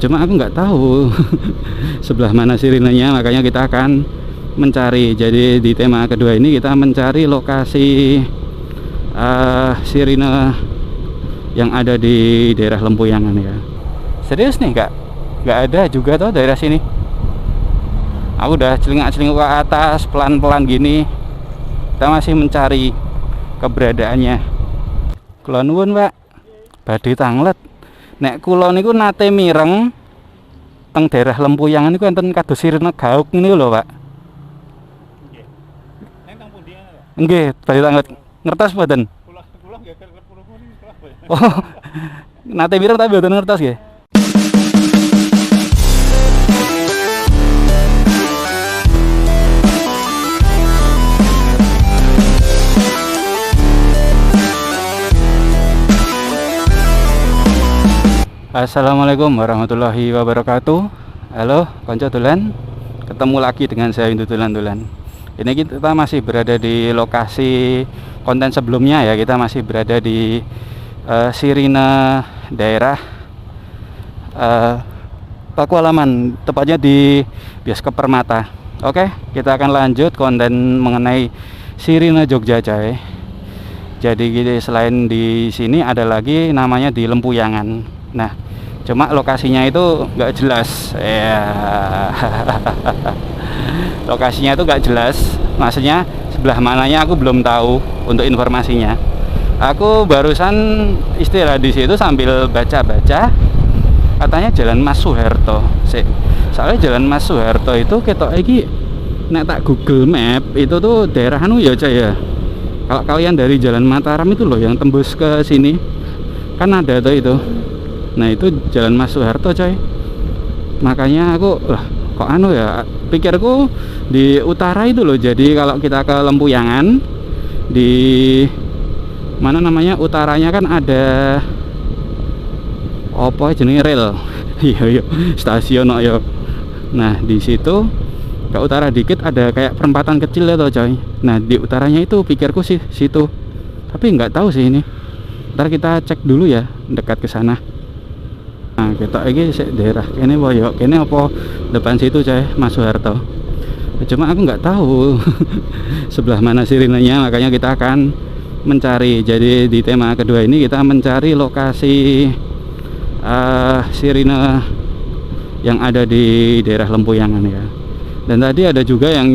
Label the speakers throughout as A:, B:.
A: Cuma aku nggak tahu sebelah mana sirinenya, makanya kita akan mencari. Jadi di tema kedua ini kita mencari lokasi sirine yang ada di daerah Lempuyangan ya. Serius nih, nggak ada juga tuh daerah sini. Aku udah celingak-celinguk ke atas pelan-pelan gini, kita masih mencari keberadaannya. Kula nuwun, Pak, badhe tanglet. Nek kula niku nate mireng teng daerah Lempuyangan niku enten kados sirine gauk niku lho, Pak.
B: Nggih. Neng teng pundi ngene, Pak?
A: Nggih, badhe tanglet. Ngertos mboten?
B: Kula nggih kerep krungu niku Pak.
A: Oh, nate mireng tapi mboten ngertos nggih. Assalamualaikum warahmatullahi wabarakatuh. Halo konco dolan, ketemu lagi dengan saya Hindu Dolan-Dolan. Ini kita masih berada di lokasi konten sebelumnya ya. Kita masih berada di sirine daerah Pakualaman, tepatnya di Bioskop Permata. Oke, kita akan lanjut konten mengenai sirine Jogja coy. Jadi selain di sini ada lagi namanya di Lempuyangan. Nah, cuma lokasinya itu nggak jelas ya. Lokasinya itu nggak jelas, maksudnya sebelah mananya aku belum tahu untuk informasinya. Aku barusan istirahat di situ sambil baca-baca, katanya Jalan Mas Soeharto. Soalnya Jalan Mas Soeharto itu ketok iki nek tak Google Map itu tuh daerah anu ya coy ya. Kalau kalian dari Jalan Mataram itu loh yang tembus ke sini kan ada tuh itu. Nah itu Jalan Mas Soeharto coy. Makanya aku kok anu ya, pikirku di utara itu loh. Jadi kalau kita ke Lempuyangan, di mana namanya utaranya kan ada apa jenenge rel. Iya stasiun yo. Nah di situ ke utara dikit ada kayak perempatan kecil ya toh coy. Nah di utaranya itu pikirku sih situ, tapi nggak tahu sih ini. Ntar kita cek dulu ya dekat ke sana. Nah kita ini daerah ini boyok ini apa depan situ coy Mas Soeharto. Cuma aku nggak tahu sebelah mana sirinenya, makanya kita akan mencari. Jadi di tema kedua ini kita mencari lokasi sirine yang ada di daerah Lempuyangan ya. Dan tadi ada juga yang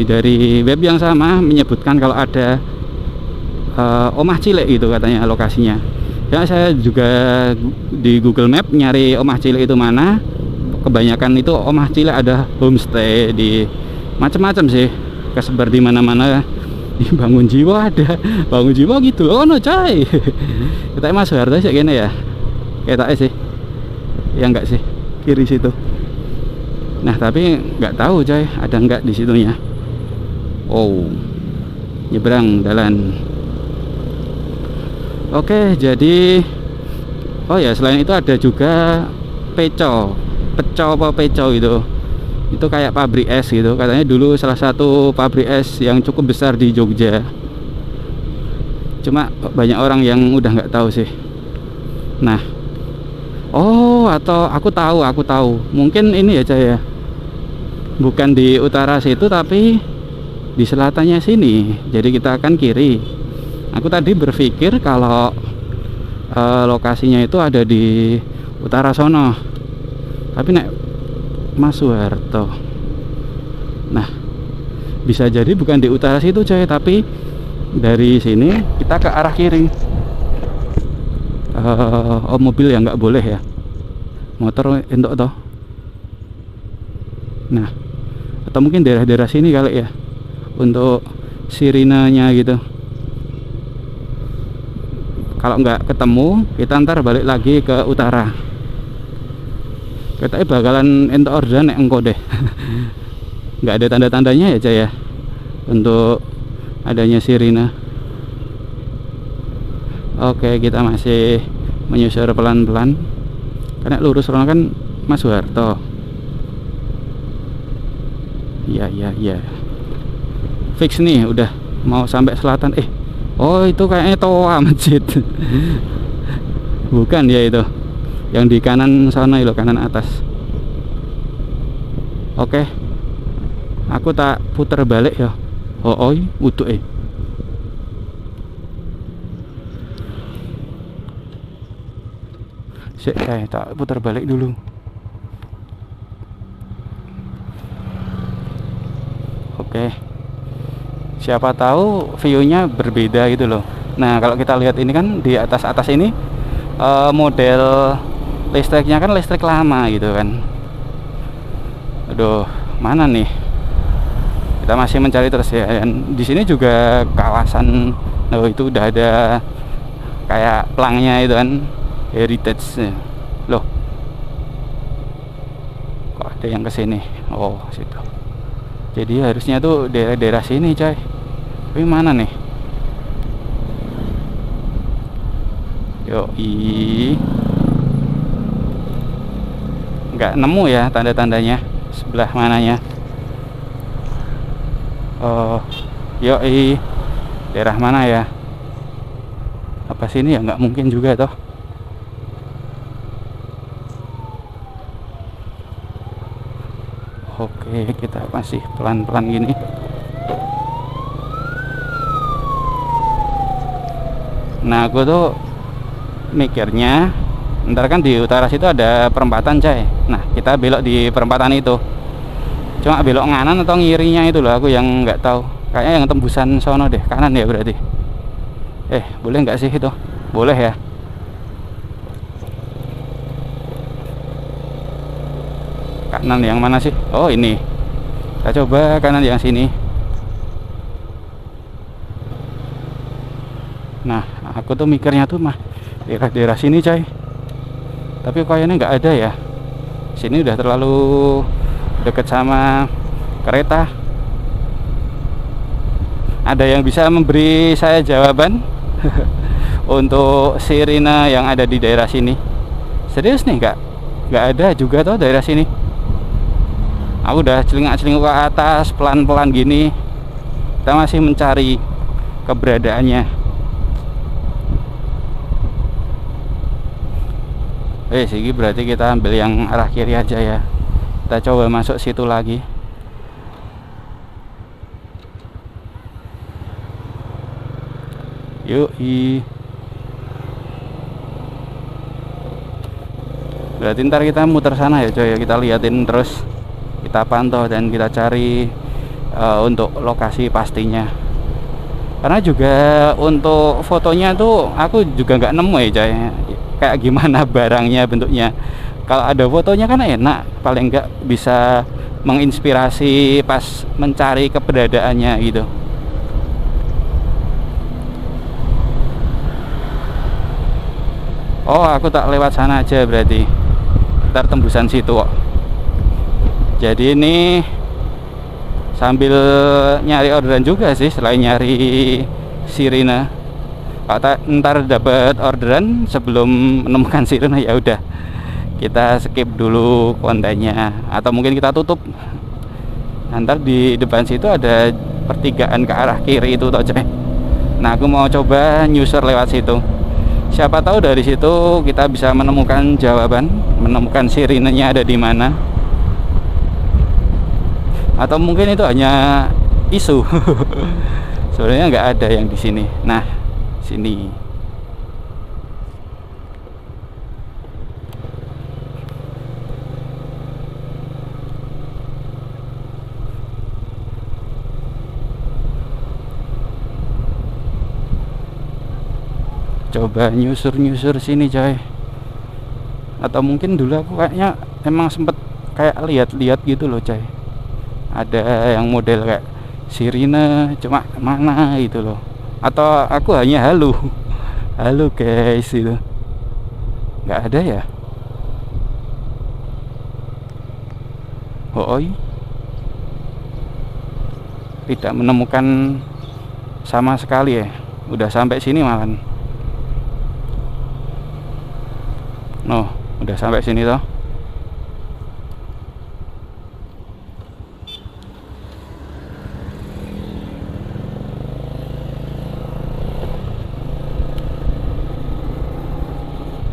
A: dari web yang sama menyebutkan kalau ada Omah Cilek gitu katanya lokasinya. Ya saya juga di Google Map nyari Omah Cilek itu mana. Kebanyakan itu Omah Cilek ada homestay di macam-macam sih, kesebar di mana-mana. Di Bangun Jiwa ada, Bangun Jiwa gitu. Oh no coy. Kita Mas Soeharto sih gini ya. Kita sih. Ya enggak sih, kiri situ. Nah tapi nggak tahu coy ada nggak di situnya. Oh, nyebrang jalan. Oke, jadi oh ya selain itu ada juga peco apa peco itu kayak pabrik es gitu. Katanya dulu salah satu pabrik es yang cukup besar di Jogja. Cuma banyak orang yang udah nggak tahu sih. Nah, oh atau aku tahu mungkin ini ya coy ya, bukan di utara situ tapi di selatannya sini. Jadi kita akan kiri. Aku tadi berpikir kalau lokasinya itu ada di utara sono, tapi nek Mas Soeharto, nah bisa jadi bukan di utara situ coy, tapi dari sini kita ke arah kiri. Oh mobil ya nggak boleh ya, motor entok toh. Nah atau mungkin daerah-daerah sini kali ya untuk sirinenya gitu. Kalau nggak ketemu kita ntar balik lagi ke utara. Kita bakalan entok orderan nek engko deh. Nggak ada tanda-tandanya ya coy ya untuk adanya sirine. Oke, kita masih menyusur pelan-pelan karena lurus rono kan Mas Soeharto. Iya fix nih udah mau sampai selatan. Oh itu kayaknya toa masjid. Bukan ya itu yang di kanan sana loh, kanan atas. Oke, aku tak puter balik ya. Oh, utuh saya tak putar balik dulu. Oke, siapa tahu view-nya berbeda gitu loh. Nah, kalau kita lihat ini kan di atas ini model listriknya kan listrik lama gitu kan. Aduh, mana nih? Kita masih mencari terus ya. Dan di sini juga kawasan, itu udah ada kayak pelangnya itu kan, heritage loh. Kok ada yang kesini? Oh, situ. Jadi harusnya tuh daerah-daerah sini, coy. Tapi mana nih? Nggak nemu ya tanda-tandanya sebelah mananya. Oh, daerah mana ya? Apa sini ya? Nggak mungkin juga toh. Oke, kita masih pelan-pelan gini. Nah, aku tuh mikirnya ntar kan di utara situ ada perempatan, coy. Nah, kita belok di perempatan itu. Cuma belok kanan atau ngirinya itu loh, aku yang nggak tahu. Kayaknya yang tembusan sono deh, kanan ya berarti. Boleh nggak sih itu? Boleh ya. Kanan yang mana sih? Oh, ini. Kita coba kanan yang sini. Nah, aku tuh mikirnya tuh mah daerah-daerah sini, coy. Tapi kayaknya nggak ada ya. Sini udah terlalu deket sama kereta. Ada yang bisa memberi saya jawaban untuk sirine yang ada di daerah sini? Serius nih, nggak ada juga tuh daerah sini. Aku udah celingak-celinguk ke atas pelan-pelan gini. Kita masih mencari keberadaannya. Sini berarti kita ambil yang arah kiri aja ya. Kita coba masuk situ lagi. Berarti ntar kita muter sana ya, coy. Kita liatin terus, kita pantau dan kita cari untuk lokasi pastinya. Karena juga untuk fotonya tuh aku juga nggak nemu ya, coy. Kayak gimana barangnya, bentuknya. Kalau ada fotonya kan enak, paling nggak bisa menginspirasi pas mencari keberadaannya gitu. Oh, aku tak lewat sana aja berarti. Ntar tembusan situ kok. Jadi ini sambil nyari orderan juga sih, selain nyari sirine. Kalau ntar dapat orderan sebelum menemukan sirine, ya udah kita skip dulu kontennya, atau mungkin kita tutup. Ntar di depan situ ada pertigaan ke arah kiri itu toh, coy. Nah, aku mau coba nyusur lewat situ. Siapa tahu dari situ kita bisa menemukan jawaban, menemukan sirinenya ada di mana. Atau mungkin itu hanya isu. Sebenarnya nggak ada yang di sini. Nah, sini. Coba nyusur sini, coy. Atau mungkin dulu aku kayaknya emang sempet kayak lihat-lihat gitu loh, coy. Ada yang model kayak sirine, cuma mana gitu loh. Atau aku hanya halo guys, itu nggak ada ya. Tidak menemukan sama sekali ya. Udah sampai sini malah. Udah sampai sini toh.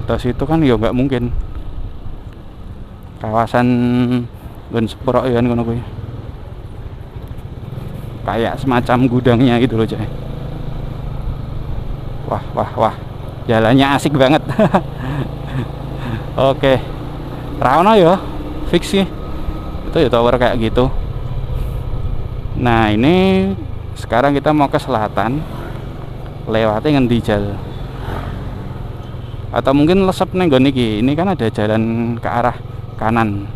A: Atas itu kan ya nggak mungkin. kawasan Gun Sepuro ya ngono kuwi. Kayak semacam gudangnya gitu loh, coy. Wah. Jalannya asik banget. Oke. Raono ya, fix sih. Itu ya tower kayak gitu. Nah, ini sekarang kita mau ke selatan. Lewatnya ngendi jal. Atau mungkin lesep nih nggon iki. Ini kan ada jalan ke arah kanan.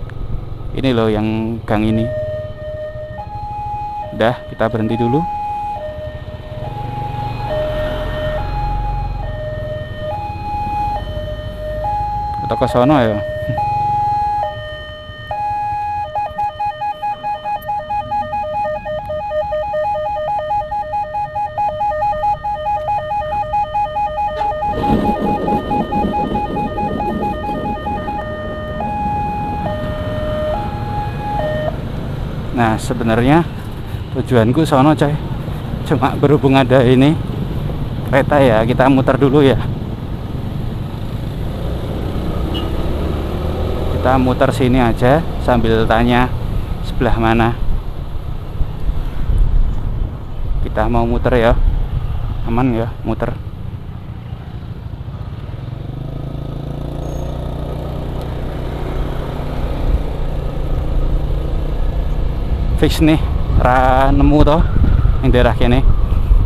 A: Ini loh yang gang ini. Udah, kita berhenti dulu. Atau ke sono ya. Nah, sebenarnya tujuanku sono, coy. Cuma berhubung ada ini kereta ya, kita muter dulu ya. Kita muter sini aja sambil tanya sebelah mana. Kita mau muter ya. Aman ya, muter. Fix nih, nemu toh yang daerah kene.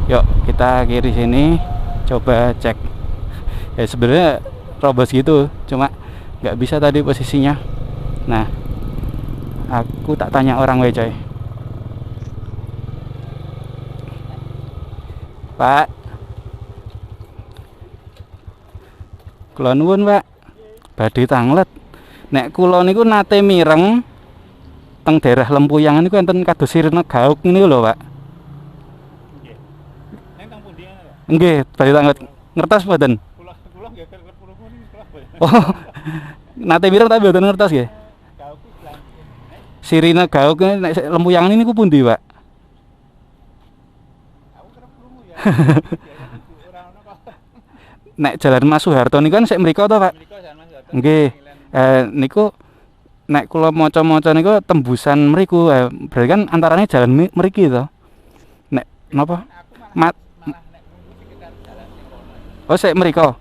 A: Yuk kita kiri sini, coba cek. Ya sebenarnya robos gitu, cuma nggak bisa tadi posisinya. Nah, aku tak tanya orang we, coy. Pak, kula nuwun, Pak. Badhe tanglet. Nek kula niku nate mireng teng daerah Lempuyangan niku enten kados sirine gauk niku lho, Pak.
B: Nggih. Neng teng pundi ya?
A: Nggih, badhe tanglet. Ngertos mboten?
B: Kula nggih kerep-kerep niku kula.
A: Oh. Nate mireng tapi mboten ngertos nggih.
B: Gauk ku selang.
A: Sirine gauk nek Lempuyangan niku pundi, Pak?
B: Aku kerep krungu ya. Ora ono kok.
A: Nek Jalan Mas Soeharto niku kan sik mriko to, Pak?
B: Mriko jan Mas Darto.
A: Nggih. Niku nek kula maca-maca niku tembusan mriku, berarti kan antaranya jalan mriki to. Nek napa?
B: Malah nek nunggu sekitar jalan sing kono.
A: Oh, sik mriko.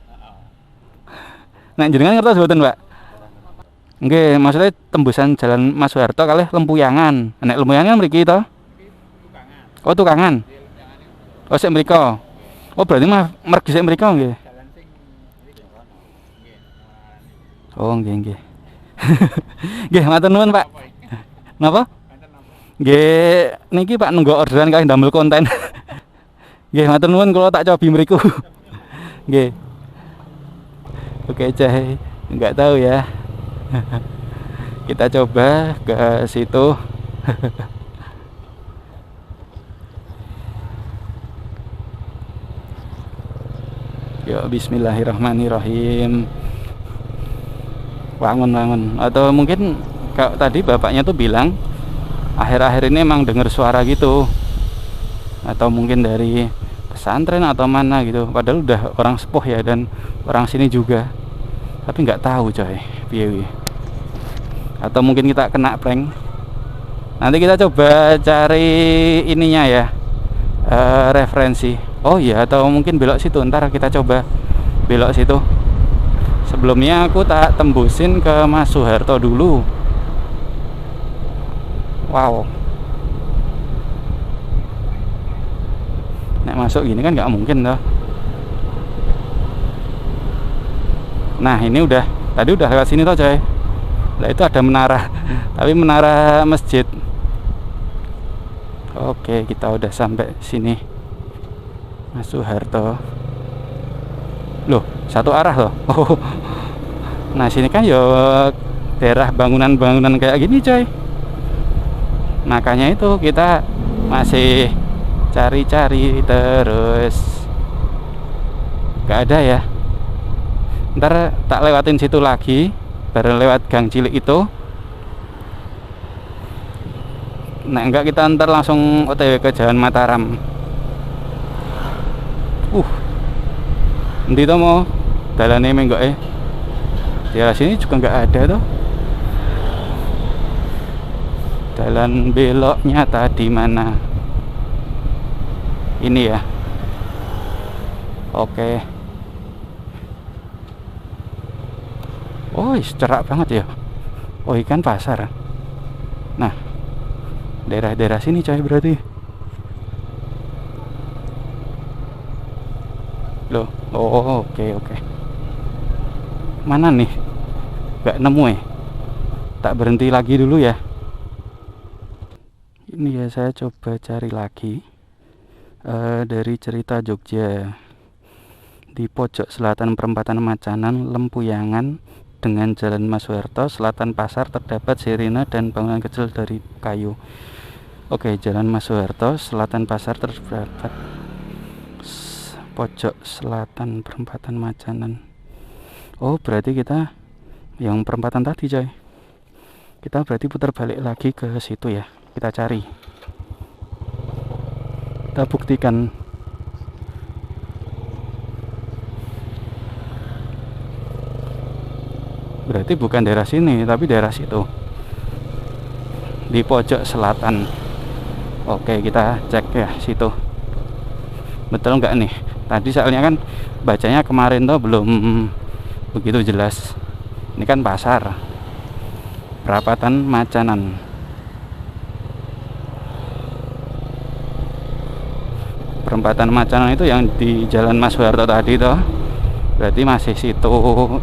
B: Heeh.
A: Nek jenengan ngertos mboten, Pak? Nggih, maksudnya tembusan Jalan Mas Soeharto kalih Lempuyangan. Nek Lempuyangan mriki to?
B: Tukangan.
A: Oh, tukangan.
B: Di Lempuyangan
A: Oh, sik mriko. Oh, berarti mah mergi sik mriko nggih.
B: jalan sing mriki kono. Nggih.
A: Oh, nggih. Nggih, matur nuwun, Pak.
B: Apa iki?
A: Napa?
B: Enten apa?
A: Nggih, niki Pak nunggu orderan kalih ndamel konten. Nggih, matur nuwun kula tak cobi mriku. Nggih. Oke, Cah. Enggak tahu ya. Kita coba ke situ. Yuk, bismillahirrahmanirrahim. Wangun. Atau mungkin kalau tadi bapaknya tuh bilang akhir-akhir ini emang dengar suara gitu. Atau mungkin dari pesantren atau mana gitu. Padahal udah orang sepuh ya dan orang sini juga. Tapi nggak tahu, coy. Piye. Atau mungkin kita kena prank. Nanti kita coba cari ininya ya. Referensi. Oh iya, atau mungkin belok situ. Ntar kita coba belok situ. Sebelumnya aku tak tembusin ke Mas Soeharto dulu. Wow. Nek masuk gini kan nggak mungkin toh. Nah, ini tadi udah lewat sini toh, coy. Lah itu ada menara. Tapi menara masjid. Oke, kita udah sampai sini. Mas Soeharto. Loh, satu arah loh. Oh. Nah, sini kan ya daerah bangunan-bangunan kayak gini, coy. Makanya itu kita masih cari-cari terus. Gak ada ya. Ntar tak lewatin situ lagi, baru lewat gang cilik itu. Nah, enggak, kita ntar langsung OTW ke Jalan Mataram. Nanti tuh mau dalane menggok di sini juga nggak ada tuh. Jalan beloknya tadi mana? Ini ya. Oke. Oh, cerak banget ya. Oh, ikan pasar. Nah, daerah-daerah sini coy berarti. Loh. Oh, oke. Mana nih? Gak nemu ya. Tak berhenti lagi dulu ya. Ini ya, saya coba cari lagi. Dari cerita Jogja. Di pojok selatan perempatan Macanan, Lempuyangan dengan Jalan Masuharto, selatan pasar terdapat sirine dan bangunan kecil dari kayu. Oke, Jalan Masuharto, selatan pasar terdapat pojok selatan perempatan Macanan. Oh, berarti kita yang perempatan tadi coy. Kita berarti putar balik lagi ke situ ya. Kita cari. Kita buktikan. Berarti bukan daerah sini, tapi daerah situ. Di pojok selatan. Oke, kita cek ya situ. Betul nggak nih? Tadi soalnya kan bacanya kemarin tuh belum begitu jelas. Ini kan pasar. Perapatan Macanan. Perempatan Macanan itu yang di Jalan Masuharto tadi tuh. Berarti masih situ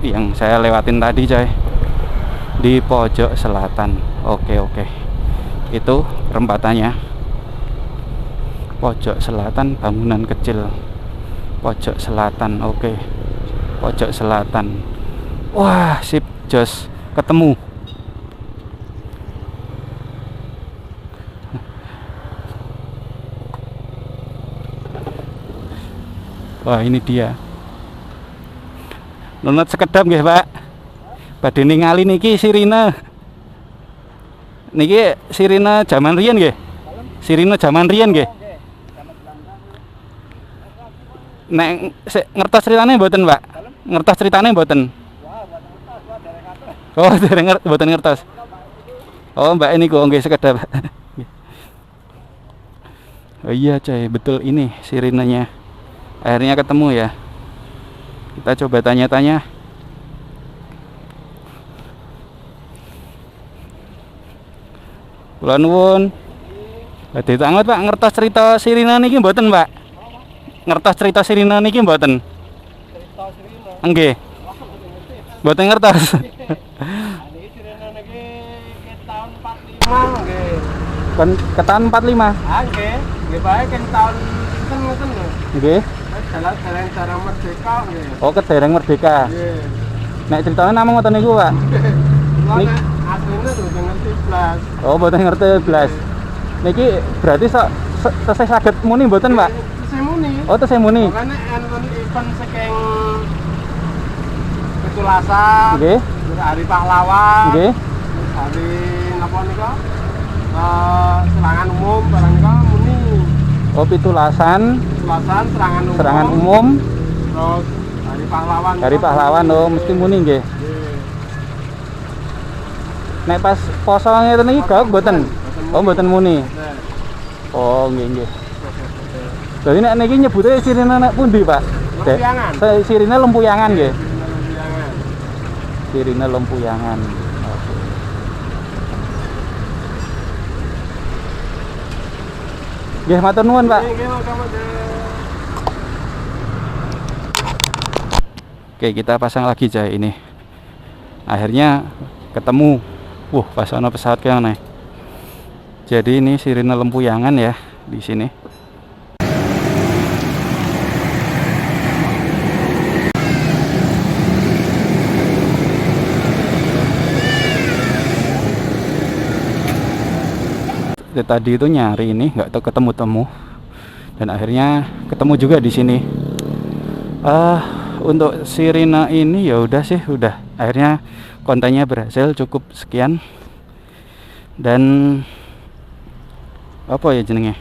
A: yang saya lewatin tadi coy. Di pojok selatan. Oke. Itu perempatannya. Pojok selatan, bangunan kecil. Pojok selatan. Oke. Pojok selatan. Wah, sip, jos, ketemu. Wah, ini dia. Nunut sekedap nggih, Pak. Badhe ningali niki sirine. Niki sirine zaman riyen nggih. Sirine zaman riyen nggih. Nek ngertos ceritane mboten, Pak? Ngertos ceritane mboten? Oh, dereng mboten ngertos. Oh, Mbak ini kok nggih sekedap. Oh iya, coy, betul ini sirinenya. Akhirnya ketemu ya. Kita coba tanya-tanya. Kula nuwun. Badhe tanget, Pak, ngertos cerita sirine niki mboten, Pak? Ngertos cerita sirine niki mboten?
B: Cerita sirine.
A: Nggih. Mboten ngertos.
B: Niki sirine niki ke tahun 45 nggih.
A: Kon ke tahun 45.
B: Ah nggih. Nggih bae ke tahun pinten ngoten lho.
A: Nggih.
B: Jalan-jalan cara merdeka nggih.
A: Oh, kedereng merdeka.
B: Nggih.
A: Nek ceritanya namung ngoten niku, Pak.
B: Nek asline lho ngerti blas.
A: Oh, mboten ngerti blas. Niki berarti tesih saged muni mboten, Pak?
B: Tesih muni.
A: Oh, tesih muni.
B: Makane enten event saking Petulasan.
A: Nggih.
B: Hari Pahlawan.
A: Nggih.
B: Hari napa nika? Serangan umum barang nika muni.
A: Oh, Pitulasan, serangan umum,
B: terus Hari Pahlawan.
A: Hari Pahlawan, oh mesti muni nggih. Nek pas poso ngeten iki gauk mboten. Oh, mboten muni. Oh, nggih. Jadi nek niki nyebute sirine nek pundi, Pak?
B: Lempuyangan.
A: Sirine Lempuyangan nggih.
B: Lempuyangan.
A: Sirine Lempuyangan. Nggih, matur nuwun, Pak. Oke, kita pasang lagi coy ini. Akhirnya ketemu. Pas ana pesawat kayak mana? Jadi ini sirine Lempuyangan ya di sini. Tadi itu nyari ini nggak tahu ketemu dan akhirnya ketemu juga di sini. Untuk sirine ini ya udah sih, udah akhirnya kontennya berhasil cukup sekian. Dan apa ya jenenge,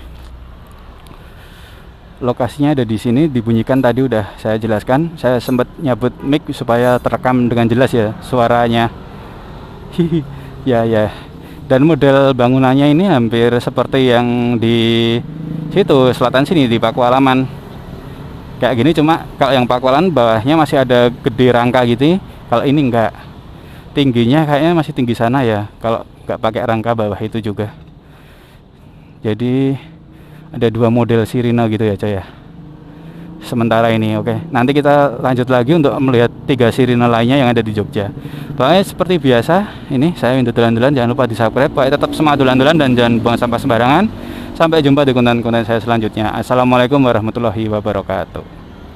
A: lokasinya ada di sini, dibunyikan tadi udah saya jelaskan. Saya sempat nyabut mic supaya terekam dengan jelas ya suaranya. Ya Dan model bangunannya ini hampir seperti yang di situ selatan sini di Pakualaman. Kayak gini, cuma kalau yang Pakualaman bawahnya masih ada gede rangka gitu. Kalau ini enggak. Tingginya kayaknya masih tinggi sana ya. Kalau enggak pakai rangka bawah itu juga. Jadi ada 2 model sirine gitu ya, coy ya. Sementara ini, oke. Nanti kita lanjut lagi untuk melihat 3 sirine lainnya yang ada di Jogja. Pokoknya seperti biasa, ini saya Windu Dolan-Dolan, jangan lupa di-subscribe. Pokoknya tetap semangat dolan-dolan dan jangan buang sampah sembarangan. Sampai jumpa di konten-konten saya selanjutnya. Assalamualaikum warahmatullahi wabarakatuh.